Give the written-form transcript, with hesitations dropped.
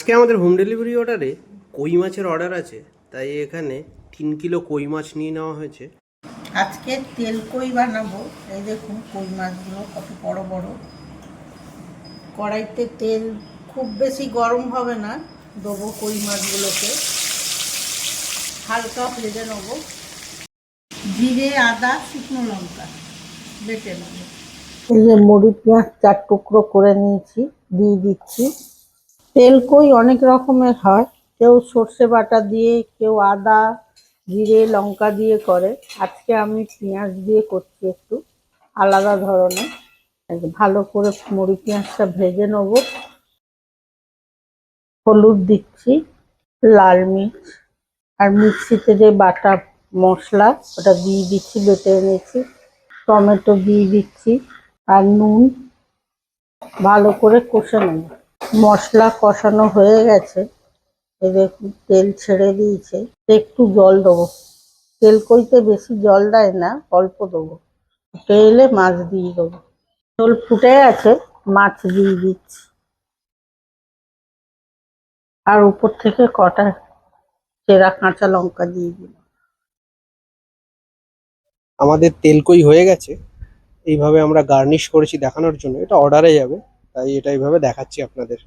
আজকে আমাদের home delivery অর্ডারে কই মাছের অর্ডার আছে, তাই এখানে 3 কিলো কই মাছ নিয়ে নেওয়া হয়েছে। আজকে তেল কই বানাবো। এই দেখুন কই মাছগুলো কত বড় বড়। কড়াইতে তেল খুব বেশি গরম হবে না, দেবো কই মাছগুলোকে, হালকা ভেজে নেবো। জিরে, আদা, শুকনো লঙ্কা বেটে নেবো। এই যে মুড়ি পেঁয়াজ 4 টুকরো করে নিয়েছি, দিয়ে দিচ্ছি। তেল কই অনেক রকমের হয়, কেউ সর্ষে বাটা দিয়ে, কেউ আদা জিরে লঙ্কা দিয়ে করে। আজকে আমি পেঁয়াজ দিয়ে করছি, একটু আলাদা ধরনের। ভালো করে মুড়ি পেঁয়াজটা ভেজে নেব। হলুদ দিচ্ছি, লাল মির্চ, আর মিক্সিতে যে বাটা মশলা ওটা দিয়ে দিচ্ছি, বেটে এনেছি। টমেটো দিয়ে দিচ্ছি আর নুন। ভালো করে কষে নেব। মশলা কষানো হয়ে গেছে, এই দেখুন তেল ছেড়ে দিয়েছে। একটু জল দেবো, তেল কইতে বেশি জল দেয় না, অল্প দেবো। ফুটে এলে মাছ দিয়ে দেবো। ঝোল ফুটে গেছে, মাছ দিয়ে দিচ্ছি, আর উপর থেকে কটা চেরা কাঁচা লঙ্কা দিয়ে দিই। আমাদের তেল কই হয়ে গেছে। এইভাবে আমরা গার্নিশ করেছি দেখানোর জন্য, এটা অর্ডারে যাবে, তাই এটা এইভাবে দেখাচ্ছি আপনাদের।